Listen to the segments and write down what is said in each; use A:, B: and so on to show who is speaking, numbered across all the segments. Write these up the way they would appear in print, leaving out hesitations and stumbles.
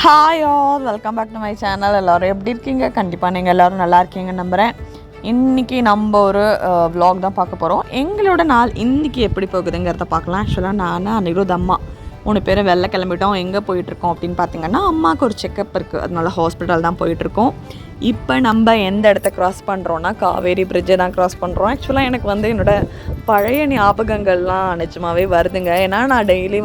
A: Hi all, welcome back to my channel. எல்லோரும் எப்படி இருக்கீங்க? கண்டிப்பாக நீங்கள் எல்லோரும் நல்லா இருக்கீங்கன்னு நம்புகிறேன். இன்றைக்கி நம்ம ஒரு vlog தான் பார்க்க போகிறோம். எங்களோட நாள் இன்றைக்கி எப்படி போகுதுங்கிறத பார்க்கலாம். ஆக்சுவலாக நான் அனிருத் அம்மா 3 பேரும் வெளில கிளம்பிட்டோம். எங்கே போயிட்டுருக்கோம் அப்படின்னு பார்த்தீங்கன்னா, அம்மாவுக்கு ஒரு செக்கப் இருக்குது, அதனால ஹாஸ்பிட்டல் தான் போயிட்டுருக்கோம். இப்போ நம்ம எந்த இடத்த க்ராஸ் பண்ணுறோன்னா, காவேரி பிரிட்ஜை தான் க்ராஸ் பண்ணுறோம். ஆக்சுவலாக எனக்கு என்னோடய பழைய ஞாபகங்கள்லாம் நிஜமாகவே வருதுங்க. ஏன்னா நான் டெய்லி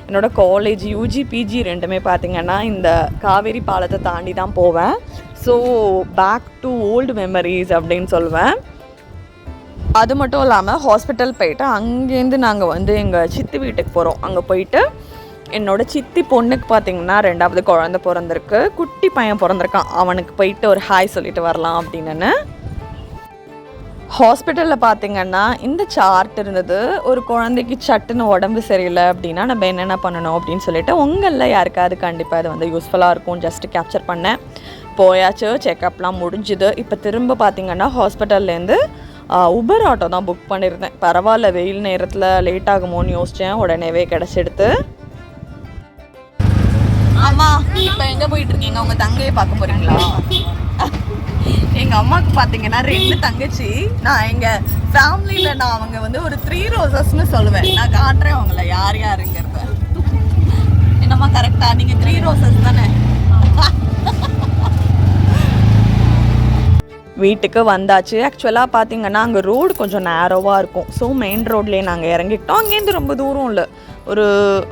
A: என்னோடய காலேஜ் யூஜி பிஜி ரெண்டுமே பார்த்திங்கன்னா இந்த காவேரி பாலத்தை தாண்டி தான் போவேன். So back to old memories அப்படின்னு சொல்லுவேன். அது மட்டும் இல்லாமல் ஹாஸ்பிட்டல் போயிட்டு அங்கேருந்து நாங்கள் எங்கள் சித்தி வீட்டுக்கு போகிறோம். அங்கே போயிட்டு என்னோடய சித்தி பொண்ணுக்கு பார்த்திங்கன்னா 2வது குழந்தை பிறந்திருக்கு, குட்டி பையன் பிறந்திருக்கான். அவனுக்கு போயிட்டு ஒரு ஹாய் சொல்லிட்டு வரலாம் அப்படின்னு. ஹாஸ்பிட்டலில் பார்த்திங்கன்னா இந்த சார்ட் இருந்தது. ஒரு குழந்தைக்கு சட்டுன்னு உடம்பு சரியில்லை அப்படின்னா நம்ம என்னென்ன பண்ணணும் அப்படின்னு சொல்லிட்டு உங்களில் யாருக்காவது கண்டிப்பாக இது யூஸ்ஃபுல்லாக இருக்கும். ஜஸ்ட்டு கேப்சர் பண்ணேன். போயாச்சு, செக்கப்லாம் முடிஞ்சுது. இப்போ திரும்ப பார்த்திங்கன்னா ஹாஸ்பிட்டல்லேருந்து உபர் ஆட்டோ தான் புக் பண்ணியிருந்தேன். பரவாயில்ல, வெயில் நேரத்தில் லேட் ஆகுமோன்னு யோசித்தேன். உடனேவே கிடச்சிடுது. ஆமாம், இப்போ எங்கே போயிட்டுருக்கீங்க? உங்கள் தங்கையை பார்க்க போகிறீங்களா? எங்கள் அம்மாவுக்கு பார்த்தீங்கன்னா 2 தங்கச்சி. நான் எங்கள் ஃபேமிலியில் அவங்க ஒரு 3 ரோசஸ்ன்னு சொல்லுவேன். நான் காட்டுறேன் அவங்கள யார் யாருங்கிறத. என்னம்மா கரெக்டா? நீங்கள் 3 ரோசஸ் தானே? வீட்டுக்கு வந்தாச்சு. ஆக்சுவலாக பார்த்தீங்கன்னா அங்கே ரோடு கொஞ்சம் நேரோவாக இருக்கும். ஸோ மெயின் ரோட்லேயே நாங்கள் இறங்கிட்டோம். அங்கேருந்து ரொம்ப தூரம் இல்லை, ஒரு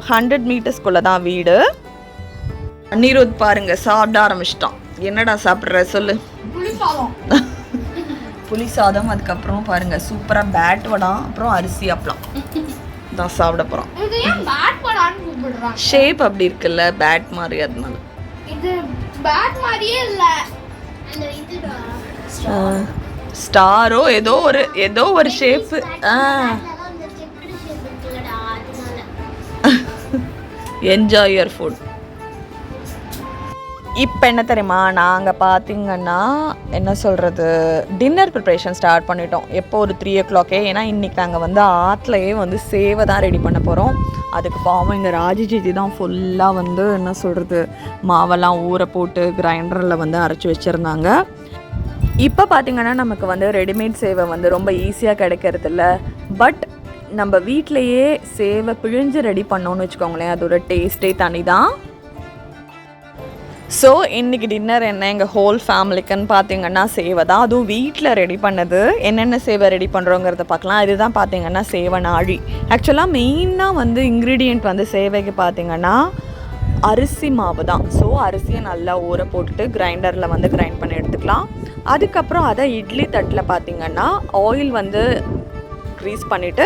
A: 100 மீட்டர்ஸ்குள்ளே தான் வீடு. அனிருத் பாருங்க சாப்பிட ஆரம்பிச்சிட்டான். என்னடா சாப்பிட்ற சொல்லு? புளி சாதம். அதுக்கப்புறம் பாருங்க சூப்பராக பேட் வடம், அப்புறம் அரிசி அப்பளம் தான் சாப்பிட போகிறோம். ஷேப் அப்படி இருக்குல்ல, பேட் மாதிரி, அதனால ஸ்டாரோ ஏதோ ஒரு ஷேப்பு. Enjoy your food. இப்போ என்ன தெரியுமா, நாங்கள் பார்த்தீங்கன்னா என்ன சொல்கிறது, டின்னர் ப்ரிப்ரேஷன் ஸ்டார்ட் பண்ணிட்டோம். எப்போ ஒரு 3 o'clock. ஏன்னா இன்றைக்கி நாங்கள் ஆற்றுலையே சேவை தான் ரெடி பண்ண போகிறோம். அதுக்கு பாவம் எங்கள் ராஜிஜி தான் ஃபுல்லாக என்ன சொல்கிறது, மாவெல்லாம் ஊற போட்டு கிரைண்டரில் அரைச்சி வச்சுருந்தாங்க. இப்போ பார்த்திங்கன்னா நமக்கு ரெடிமேட் சேவை ரொம்ப ஈஸியாக கிடைக்கிறது இல்லை. பட் நம்ம வீட்டிலையே சேவை பிழிஞ்சு ரெடி பண்ணோன்னு வச்சுக்கோங்களேன், அதோட டேஸ்ட்டே தனி தான். ஸோ இன்றைக்கி டின்னர் என்ன, எங்கள் ஹோல் ஃபேமிலிக்குன்னு பார்த்திங்கன்னா சேவை தான். அதுவும் வீட்டில் ரெடி பண்ணது. என்னென்ன சேவை ரெடி பண்ணுறோங்கிறத பார்க்கலாம். இதுதான் பார்த்திங்கன்னா சேவை நாழி. ஆக்சுவலாக மெயினாக இன்க்ரீடியண்ட் சேவைக்கு பார்த்திங்கன்னா அரிசி மாவு தான். ஸோ அரிசியை நல்லா ஊற போட்டுட்டு கிரைண்டரில் கிரைண்ட் பண்ணி எடுத்துக்கலாம். அதுக்கப்புறம் அதை இட்லி தட்டில் பார்த்திங்கன்னா ஆயில் க்ரீஸ் பண்ணிவிட்டு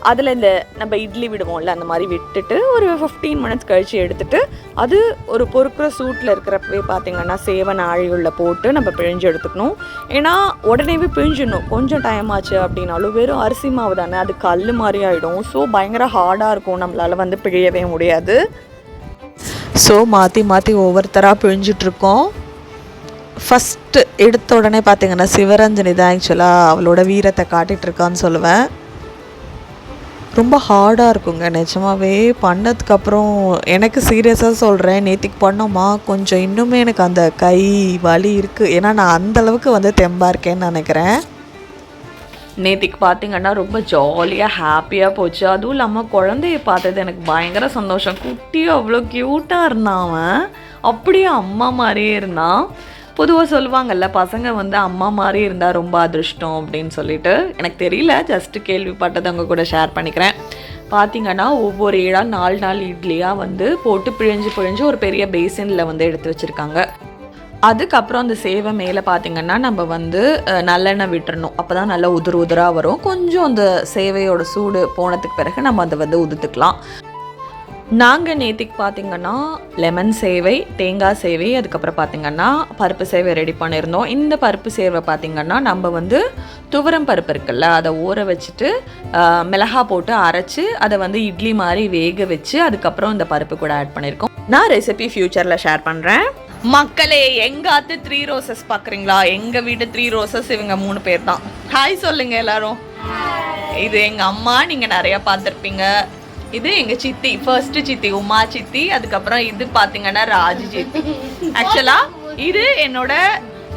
A: அதில் இந்த நம்ம இட்லி விடுவோம்ல, அந்த மாதிரி விட்டுட்டு ஒரு 15 minutes கழித்து எடுத்துகிட்டு அது ஒரு பொறுக்கிற சூட்டில் இருக்கிறப்பவே பார்த்திங்கன்னா சேவை நாழிகளில் போட்டு நம்ம பிழிஞ்சு எடுத்துக்கணும். ஏன்னா உடனேவே பிழிஞ்சிடணும். கொஞ்சம் டைம் ஆச்சு அப்படின்னாலும் வெறும் அரிசி மாவு தானே, அது கல் மாதிரி ஆகிடும். ஸோ பயங்கர ஹார்டாக இருக்கும், நம்மளால் பிழியவே முடியாது. ஸோ மாற்றி ஒவ்வொருத்தராக பிழிஞ்சிட்ருக்கோம். ஃபஸ்ட்டு எடுத்த உடனே பார்த்திங்கன்னா சிவரஞ்சனி தான் ஆக்சுவலாக அவளோட வீரத்தை காட்டிகிட்ருக்கான்னு சொல்லுவேன். ரொம்ப ஹார்டாக இருக்குங்க நிஜமாவே. பண்ணதுக்கப்புறம் எனக்கு சீரியஸாக சொல்கிறேன், நேற்றுக்கு பண்ணோமா கொஞ்சம் இன்னுமே எனக்கு அந்த கை வலி இருக்குது. ஏன்னா நான் அந்தளவுக்கு தெம்பாக இருக்கேன்னு நினைக்கிறேன். நேற்றுக்கு பார்த்திங்கன்னா ரொம்ப ஜாலியாக ஹாப்பியாக போச்சு. அதுவும் இல்லாமல் குழந்தைய பார்த்தது எனக்கு பயங்கர சந்தோஷம். குட்டியும் அவ்வளோ க்யூட்டாக இருந்தான். அவன் அப்படியே அம்மா மாதிரியே இருந்தான். பொதுவாக சொல்லுவாங்கள்ல, பசங்க அம்மா மாதிரி இருந்தால் ரொம்ப அதிர்ஷ்டம் அப்படின்னு சொல்லிட்டு. எனக்கு தெரியல, ஜஸ்ட்டு கேள்விப்பட்டது அவங்க கூட ஷேர் பண்ணிக்கிறேன். பார்த்திங்கன்னா ஒவ்வொரு 4 இட்லியாக போட்டு பிழிஞ்சு ஒரு பெரிய பேசினில் எடுத்து வச்சுருக்காங்க. அதுக்கப்புறம் அந்த சேவை மேலே பார்த்திங்கன்னா நம்ம நல்லெண்ணெய் விட்டுறணும். அப்போ தான் நல்லா உதிராக வரும். கொஞ்சம் அந்த சேவையோட சூடு போனதுக்கு பிறகு நம்ம அதை உதுத்துக்கலாம். நாங்கள் நேற்றுக்கு பார்த்திங்கன்னா லெமன் சேவை, தேங்காய் சேவை, அதுக்கப்புறம் பார்த்திங்கன்னா பருப்பு சேவை ரெடி பண்ணியிருந்தோம். இந்த பருப்பு சேவை பார்த்திங்கன்னா நம்ம துவரம் பருப்பு இருக்குல்ல, அதை ஊற வச்சுட்டு மிளகாய் போட்டு அரைச்சி அதை இட்லி மாதிரி வேக வச்சு அதுக்கப்புறம் இந்த பருப்பு கூட ஆட் பண்ணியிருக்கோம். நான் ரெசிபி ஃப்யூச்சரில் ஷேர் பண்ணுறேன். மக்களே, எங்காத்து 3 ரோசஸ் பார்க்குறீங்களா? எங்கள் வீட்டு 3 ரோசஸ் இவங்க 3 பேர் தான். ஹாய் சொல்லுங்கள் எல்லாரும். இது எங்கள் அம்மா, நீங்கள் நிறையா பார்த்துருப்பீங்க. இது எங்க சித்தி, ஃபர்ஸ்ட் சித்தி உமா சித்தி. அதுக்கப்புறம் இது பாத்தீங்கன்னா ராஜு சித்தி. ஆக்சுவலா இது என்னோட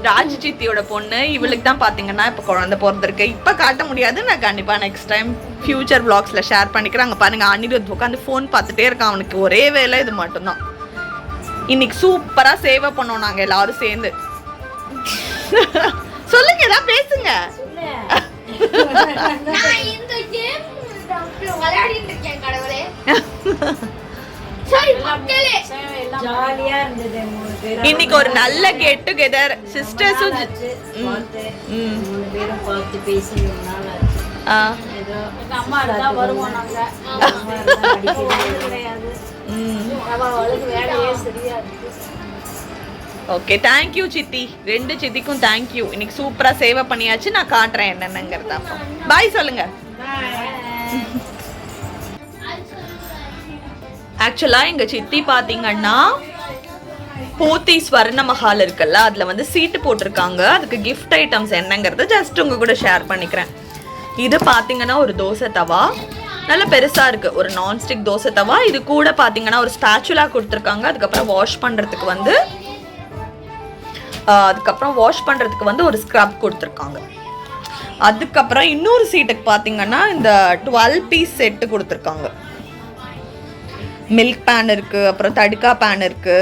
A: ராஜு சித்தியோட பொண்ணு. இவளுக்கு தான் பாத்தீங்கன்னா இப்போ குழந்தை பிறந்திருக்கு. இப்போ காட்ட முடியாது, நான் கண்டிப்பா நெக்ஸ்ட் டைம் ஃபியூச்சர் vlogsல ஷேர் பண்ணிக்கிறேன். அங்கே பாருங்க அனிருத் உட்காந்து ஃபோன் பார்த்துட்டே இருக்கான். அவனுக்கு ஒரே வேலை இது மட்டும்தான். இன்னைக்கு சூப்பரா சேவை பண்ணோம் நாங்க எல்லாரும் சேர்ந்து. சொல்லுங்க, ஏதாவது பேசுங்க. இன்னைக்கு ஒரு நல்ல கெட் டுகெதர் சிஸ்டர்ஸும் ஓகே. தேங்க்யூ சித்தி, 2 சித்திக்கும் தேங்க்யூ. இன்னைக்கு சூப்பரா சேவை பண்ணியாச்சு. நான் காட்டுறேன் என்னென்னங்கிறத. பாய் சொல்லுங்க. ஆக்சுவலா எங்க சித்தி பாத்தீங்கன்னா போத்தி ஸ்வர்ண மஹால் இருக்குல்ல, அதுல வந்து சீட்டு போட்டிருக்காங்க. அதுக்கு கிஃப்ட் ஐட்டம்ஸ் என்னங்கிறது ஜஸ்ட் உங்க கூட ஷேர் பண்ணிக்கிறேன். இது பாத்தீங்கன்னா ஒரு தோசை தவா, நல்ல பெருசா இருக்கு, ஒரு நான்ஸ்டிக் தோசை தவா. இது கூட பாத்தீங்கன்னா ஒரு ஸ்பேச்சுலா கொடுத்துருக்காங்க. அதுக்கப்புறம் வாஷ் பண்றதுக்கு வந்து ஒரு ஸ்க்ரப் கொடுத்துருக்காங்க. அதுக்கப்புறம் இன்னொரு சீட்டுக்கு பாத்தீங்கன்னா இந்த 12 பீஸ் செட்டு கொடுத்துருக்காங்க. மில்க் பேன் இருக்கு, அப்புறம் தடுக்கா பேன் இருக்கு,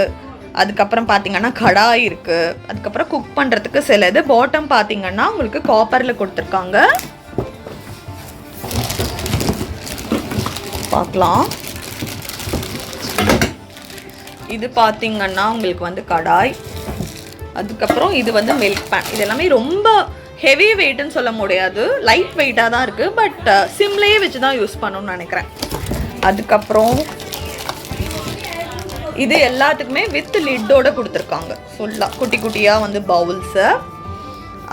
A: அதுக்கப்புறம் பார்த்தீங்கன்னா கடாய் இருக்கு, அதுக்கப்புறம் குக் பண்ணுறதுக்கு சில இது. பாட்டம் பார்த்தீங்கன்னா உங்களுக்கு காப்பரில் கொடுத்துருக்காங்க. பார்க்கலாம். இது பார்த்தீங்கன்னா உங்களுக்கு வந்து கடாய், அதுக்கப்புறம் இது வந்து மில்க் பேன். இது எல்லாமே ரொம்ப ஹெவி வெயிட்னு சொல்ல முடியாது, லைட் வெயிட்டாக தான் இருக்குது. பட் சிம்லேயே வச்சு தான் யூஸ் பண்ணணும்னு நினைக்கிறேன். அதுக்கப்புறம் இது எல்லாத்துக்குமே வித் லிட்டோட கொடுத்துருக்காங்க ஃபுல்லாக, குட்டி குட்டியாக வந்து பவுல்ஸு.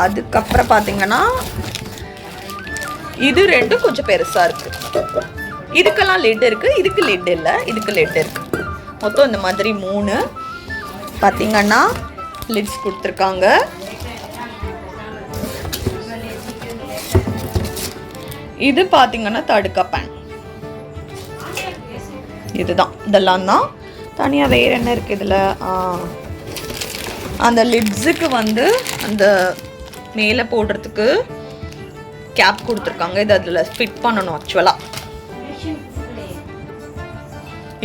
A: அதுக்கப்புறம் பார்த்தீங்கன்னா இது 2 கொஞ்சம் பெருசாக இருக்குது. இதுக்கெல்லாம் லிட் இருக்குது, இதுக்கு லிட் இல்லை, இதுக்கு லிட் இருக்குது. மொத்தம் இந்த மாதிரி 3 பார்த்தீங்கன்னா லிட்ஸ் கொடுத்துருக்காங்க. இது பார்த்தீங்கன்னா தடுக்கா பேன். இதுதான், இதெல்லாம் தான். தனியாக வேறு என்ன இருக்குது இதில்? அந்த லிட்ஸுக்கு வந்து அந்த மேலே போடுறதுக்கு கேப் கொடுத்துருக்காங்க. இது அதில் ஃபிட் பண்ணணும் ஆக்சுவலாக.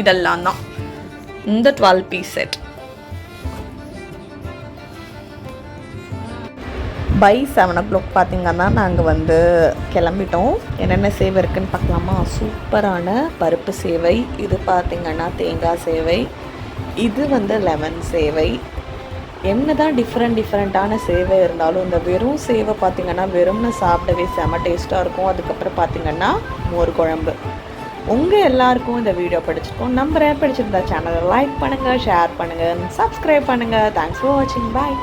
A: இதெல்லாம் தான் இந்த 12 பீஸ் செட். பை 7 o'clock பார்த்திங்கன்னா நாங்கள் வந்து கிளம்பிட்டோம். என்னென்ன சேவை இருக்குதுன்னு பார்க்கலாமா? சூப்பரான பருப்பு சேவை, இது பார்த்திங்கன்னா தேங்காய் சேவை, இது வந்து லெமன் சேவை. என்ன தான் டிஃப்ரெண்ட்டான சேவை இருந்தாலும் இந்த வெறும் சேவை பார்த்திங்கன்னா வெறும்னு சாப்பிடவே செம டேஸ்ட்டாக இருக்கும். அதுக்கப்புறம் பார்த்திங்கன்னா மோர் குழம்பு. உங்கள் எல்லாருக்கும் இந்த வீடியோ பிடிச்சிருக்கோம் நம்புறேன். பிடிச்சிருந்தா சேனலை லைக் பண்ணுங்கள், ஷேர் பண்ணுங்கள், சப்ஸ்கிரைப் பண்ணுங்கள். தேங்க்ஸ் ஃபார் வாட்சிங். பாய்.